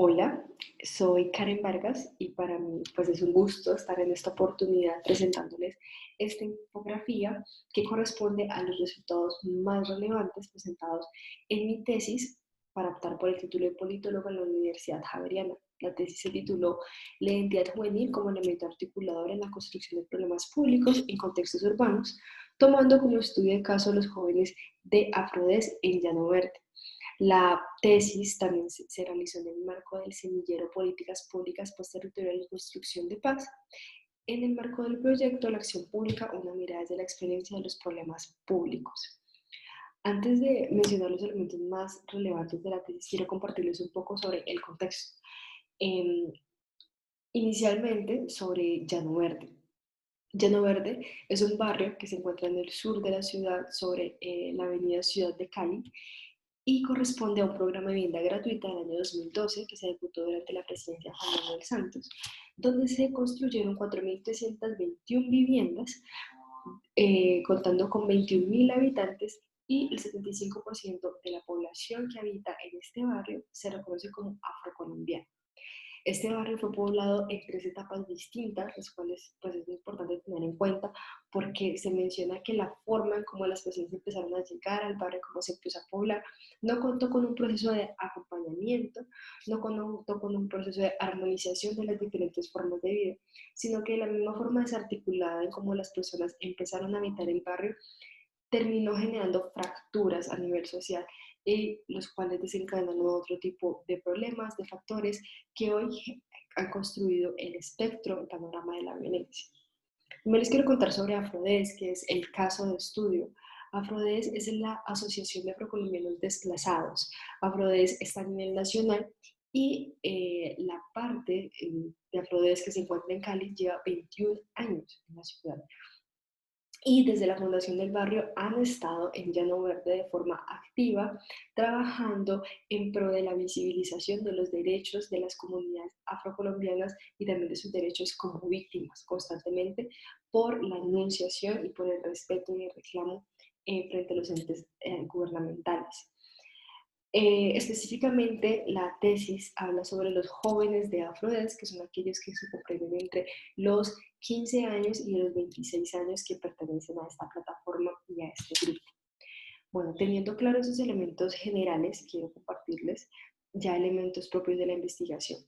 Hola, soy Karen Vargas y para mí pues es un gusto estar en esta oportunidad presentándoles esta infografía que corresponde a los resultados más relevantes presentados en mi tesis para optar por el título de politólogo en la Universidad Javeriana. La tesis se tituló La identidad juvenil como elemento articulador en la construcción de problemas públicos en contextos urbanos, tomando como estudio de caso a los jóvenes de Afrodés en Llano Verde. La tesis también se realizó en el marco del semillero Políticas Públicas Posterritoriales y Construcción de Paz, en el marco del proyecto La Acción Pública, una mirada desde la experiencia de los problemas públicos. Antes de mencionar los elementos más relevantes de la tesis, quiero compartirles un poco sobre el contexto. Eh, Inicialmente, sobre Llano Verde. Llano Verde es un barrio que se encuentra en el sur de la ciudad, sobre la avenida Ciudad de Cali, y corresponde a un programa de vivienda gratuita del año 2012 que se ejecutó durante la presidencia de Juan Manuel Santos, donde se construyeron 4.321 viviendas, contando con 21.000 habitantes, y el 75% de la población que habita en este barrio se reconoce como afrocolombiana. Este barrio fue poblado en tres etapas distintas, las cuales pues, es importante tener en cuenta porque se menciona que la forma en cómo las personas empezaron a llegar al barrio, cómo se empezó a poblar, no contó con un proceso de acompañamiento, no contó con un proceso de armonización de las diferentes formas de vida, sino que de la misma forma desarticulada en cómo las personas empezaron a habitar el barrio, terminó generando fracturas a nivel social, y los cuales desencadenan otro tipo de problemas, de factores que hoy han construido el espectro, el panorama de la violencia. Me les quiero contar sobre Afrodés, que es el caso de estudio. Afrodés es la Asociación de Afrocolombianos Desplazados. Afrodés está a nivel nacional y la parte de Afrodés que se encuentra en Cali lleva 21 años en la ciudad, y desde la fundación del barrio han estado en Llano Verde de forma activa, trabajando en pro de la visibilización de los derechos de las comunidades afrocolombianas y también de sus derechos como víctimas, constantemente por la enunciación y por el respeto y el reclamo frente a los entes gubernamentales. Específicamente, la tesis habla sobre los jóvenes de Afrodesc, que son aquellos que se comprenden entre los 15 años y los 26 años que pertenecen a esta plataforma y a este grupo. Bueno, teniendo claros esos elementos generales, quiero compartirles ya elementos propios de la investigación.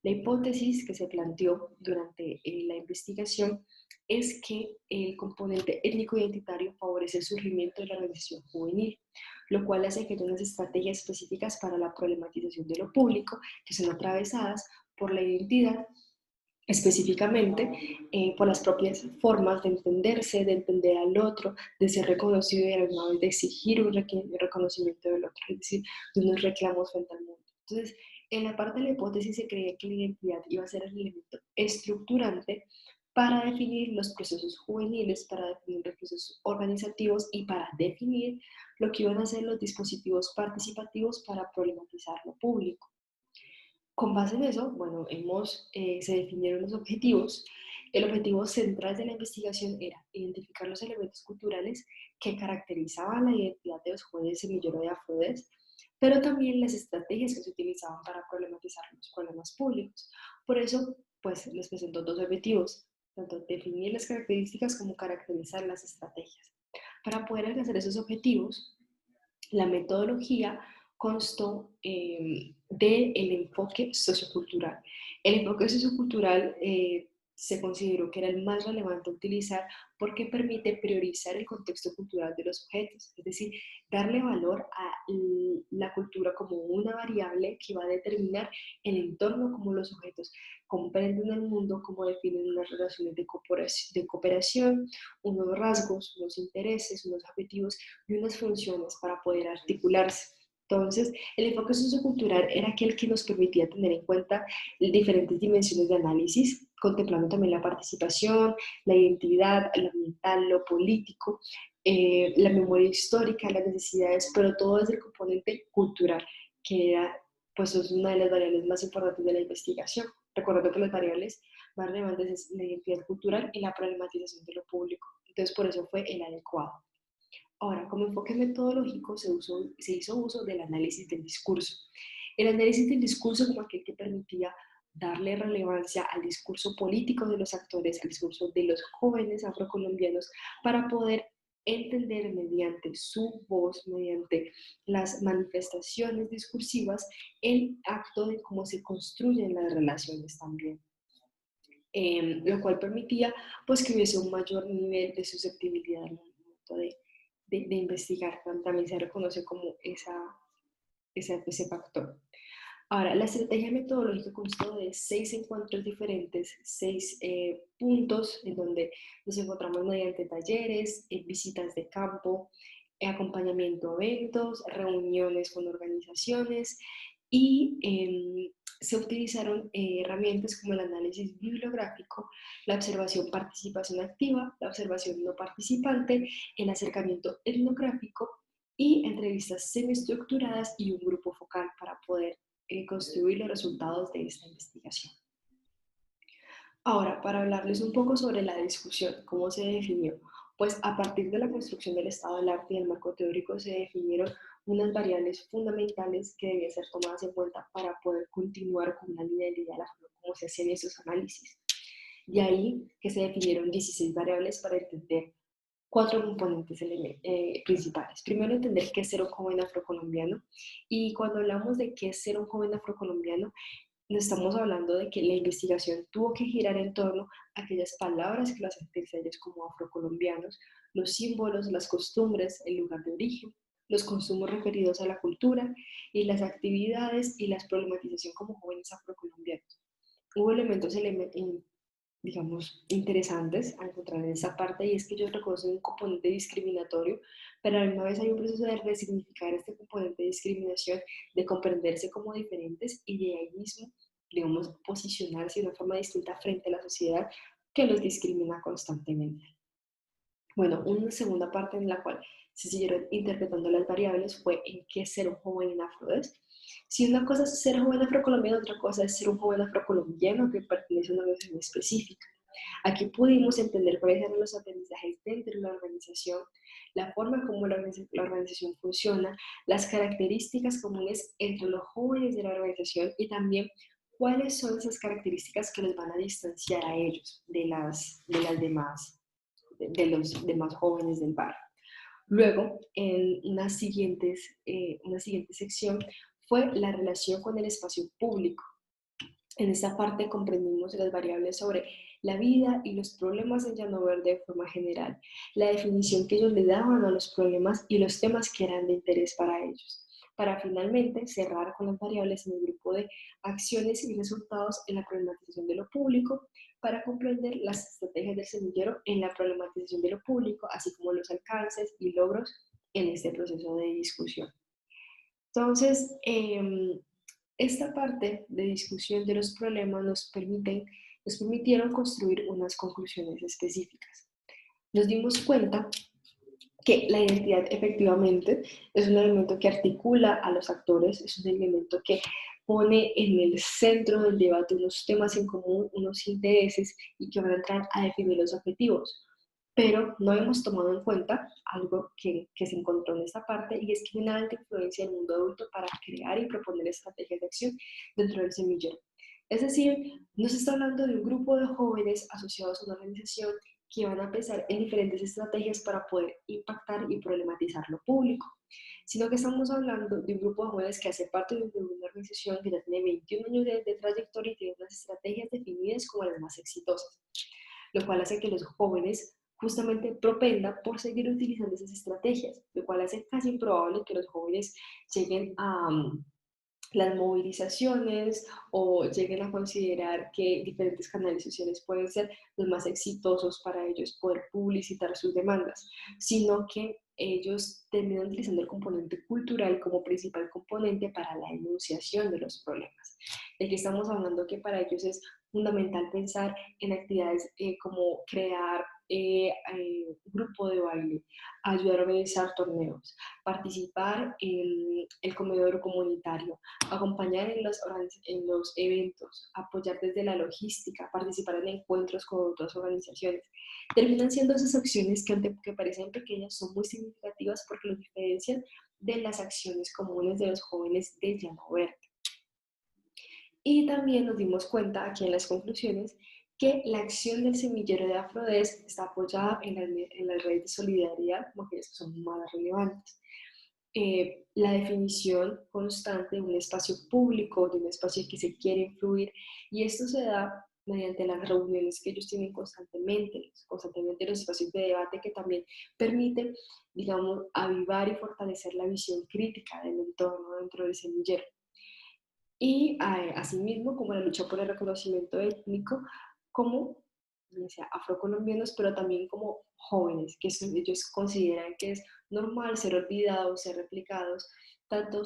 La hipótesis que se planteó durante la investigación es que el componente étnico-identitario favorece el surgimiento de la organización juvenil, lo cual hace que haya unas estrategias específicas para la problematización de lo público que son atravesadas por la identidad, específicamente por las propias formas de entenderse, de entender al otro, de ser reconocido y a la misma vez de exigir un reconocimiento del otro, es decir, de unos reclamos frente al mundo. Entonces, en la parte de la hipótesis se creía que la identidad iba a ser el elemento estructurante para definir los procesos juveniles, para definir los procesos organizativos y para definir lo que iban a ser los dispositivos participativos para problematizar lo público. Con base en eso, bueno, se definieron los objetivos. El objetivo central de la investigación era identificar los elementos culturales que caracterizaban la identidad de los jóvenes semillero de Afrodés, pero también las estrategias que se utilizaban para problematizar los problemas públicos. Por eso, pues, les presentó dos objetivos, tanto definir las características como caracterizar las estrategias. Para poder alcanzar esos objetivos, la metodología constó del enfoque sociocultural. El enfoque sociocultural se consideró que era el más relevante a utilizar porque permite priorizar el contexto cultural de los objetos, es decir, darle valor a la cultura como una variable que va a determinar el entorno como los objetos comprenden el mundo, cómo definen unas relaciones de cooperación, unos rasgos, unos intereses, unos objetivos y unas funciones para poder articularse. Entonces, el enfoque sociocultural era aquel que nos permitía tener en cuenta diferentes dimensiones de análisis, contemplando también la participación, la identidad, lo ambiental, lo político, la memoria histórica, las necesidades, pero todo desde el componente cultural, que era pues es una de las variables más importantes de la investigación. Recuerdo que las variables más relevantes es la identidad cultural y la problematización de lo público. Entonces, por eso fue el adecuado. Ahora, como enfoque metodológico se hizo uso del análisis del discurso. El análisis del discurso como aquel que permitía darle relevancia al discurso político de los actores, al discurso de los jóvenes afrocolombianos, para poder entender mediante su voz, mediante las manifestaciones discursivas, el acto de cómo se construyen las relaciones también. Lo cual permitía pues que hubiese un mayor nivel de susceptibilidad al momento de investigar. También se reconoce como ese factor. Ahora, la estrategia metodológica constó de 6 encuentros diferentes, 6 puntos en donde nos encontramos mediante talleres, visitas de campo, acompañamiento a eventos, reuniones con organizaciones y se utilizaron herramientas como el análisis bibliográfico, la observación participación activa, la observación no participante, el acercamiento etnográfico y entrevistas semiestructuradas y un grupo focal para poder construir los resultados de esta investigación. Ahora, para hablarles un poco sobre la discusión, cómo se definió, pues a partir de la construcción del estado del arte y el marco teórico se definieron unas variables fundamentales que debían ser tomadas en cuenta para poder continuar con una línea de diálogo, como se hacían esos análisis. De ahí que se definieron 16 variables para entender 4 componentes principales. Primero, entender qué es ser un joven afrocolombiano. Y cuando hablamos de qué es ser un joven afrocolombiano, estamos hablando de que la investigación tuvo que girar en torno a aquellas palabras que los sentirse ellos como afrocolombianos, los símbolos, las costumbres, el lugar de origen, los consumos referidos a la cultura y las actividades y las problematización como jóvenes afrocolombianos. Hubo elementos digamos, interesantes a encontrar en esa parte, y es que ellos reconocen un componente discriminatorio, pero a la misma vez hay un proceso de resignificar este componente de discriminación, de comprenderse como diferentes y de ahí mismo, digamos, posicionarse de una forma distinta frente a la sociedad que los discrimina constantemente. Bueno, una segunda parte en la cual se siguieron interpretando las variables fue en qué ser un joven en afrodescendencia. Si una cosa es ser joven afrocolombiano, otra cosa es ser un joven afrocolombiano que pertenece a una organización específica. Aquí pudimos entender cuáles eran los aprendizajes dentro de la organización, la forma como la organización funciona, las características comunes entre los jóvenes de la organización y también cuáles son esas características que los van a distanciar a ellos de los demás jóvenes del barrio. Luego, en una siguiente sección fue la relación con el espacio público. En esta parte comprendimos las variables sobre la vida y los problemas en Llano Verde de forma general, la definición que ellos le daban a los problemas y los temas que eran de interés para ellos, para finalmente cerrar con las variables en el grupo de acciones y resultados en la problematización de lo público, para comprender las estrategias del semillero en la problematización de lo público, así como los alcances y logros en este proceso de discusión. Entonces, esta parte de discusión de los problemas nos permitieron construir unas conclusiones específicas. Nos dimos cuenta que la identidad efectivamente es un elemento que articula a los actores, es un elemento que pone en el centro del debate unos temas en común, unos intereses y que van a entrar a definir los objetivos. Pero no hemos tomado en cuenta algo que se encontró en esta parte, y es que hay una alta influencia del mundo adulto para crear y proponer estrategias de acción dentro del semillero. Es decir, no se está hablando de un grupo de jóvenes asociados a una organización que van a pensar en diferentes estrategias para poder impactar y problematizar lo público, sino que estamos hablando de un grupo de jóvenes que hace parte de una organización que ya tiene 21 años de trayectoria y tiene unas estrategias definidas como las más exitosas, lo cual hace que los jóvenes justamente propendan por seguir utilizando esas estrategias, lo cual hace casi improbable que los jóvenes lleguen a las movilizaciones o lleguen a considerar que diferentes canales sociales pueden ser los más exitosos para ellos poder publicitar sus demandas, sino que ellos terminan utilizando el componente cultural como principal componente para la enunciación de los problemas. De que estamos hablando que para ellos es fundamental pensar en actividades como crear grupo de baile, ayudar a organizar torneos, participar en el comedor comunitario, acompañar en los eventos, apoyar desde la logística, participar en encuentros con otras organizaciones. Terminan siendo esas acciones que, aunque parecen pequeñas, son muy significativas porque los diferencian de las acciones comunes de los jóvenes de Llano Verde. Y también nos dimos cuenta aquí en las conclusiones que la acción del semillero de Afrodesc está apoyada en las redes de solidaridad como aquellas que son más relevantes. La definición constante de un espacio público, de un espacio que se quiere influir, y esto se da mediante las reuniones que ellos tienen constantemente los espacios de debate que también permiten, digamos, avivar y fortalecer la visión crítica del entorno dentro del semillero. Y asimismo, como la lucha por el reconocimiento étnico, como ya sea afrocolombianos, pero también como jóvenes, que ellos consideran que es normal ser olvidados, ser replicados, tanto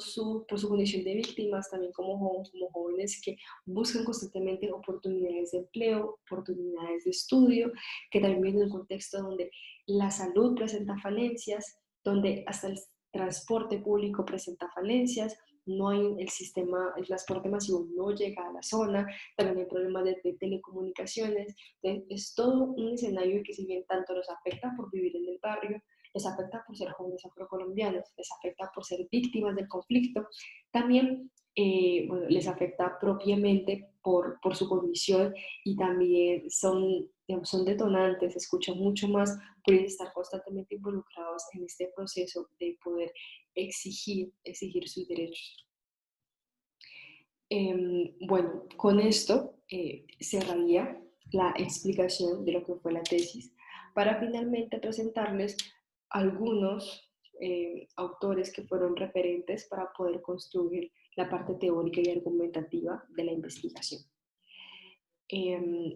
por su condición de víctimas, también como jóvenes que buscan constantemente oportunidades de empleo, oportunidades de estudio, que también vienen en un contexto donde la salud presenta falencias, donde hasta el transporte público presenta falencias, no hay el sistema, el transporte masivo no llega a la zona, también hay problemas de telecomunicaciones, entonces es todo un escenario que si bien tanto nos afecta por vivir en el barrio, les afecta por ser jóvenes afrocolombianos, les afecta por ser víctimas del conflicto, también bueno, les afecta propiamente por su condición y también son detonantes, se escuchan mucho más por estar constantemente involucrados en este proceso de poder exigir sus derechos. Bueno, con esto cerraría la explicación de lo que fue la tesis para finalmente presentarles algunos autores que fueron referentes para poder construir la parte teórica y argumentativa de la investigación.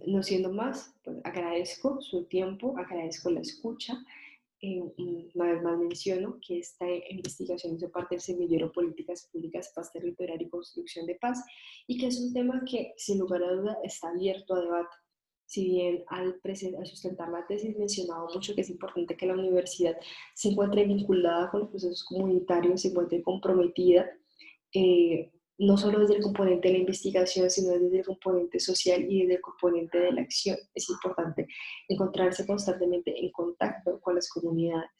No siendo más, pues agradezco su tiempo, agradezco la escucha. Una vez más menciono que esta investigación es parte del semillero Políticas Públicas, Paz Territorial y Construcción de Paz, y que es un tema que, sin lugar a duda, está abierto a debate. Si bien al sustentar la tesis mencionaba mucho que es importante que la universidad se encuentre vinculada con los procesos comunitarios, se encuentre comprometida, no solo desde el componente de la investigación, sino desde el componente social y desde el componente de la acción. Es importante encontrarse constantemente en contacto con las comunidades.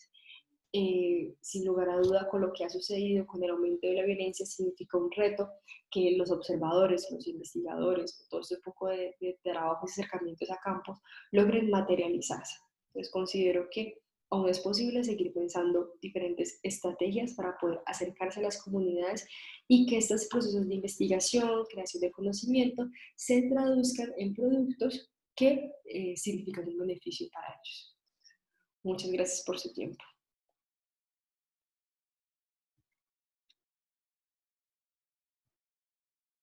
Sin lugar a duda, con lo que ha sucedido con el aumento de la violencia, significa un reto que los observadores, los investigadores, todo este poco de trabajos y acercamientos a campos logren materializarse. Entonces considero que aún es posible seguir pensando diferentes estrategias para poder acercarse a las comunidades y que estos procesos de investigación, creación de conocimiento, se traduzcan en productos que significan un beneficio para ellos. Muchas gracias por su tiempo.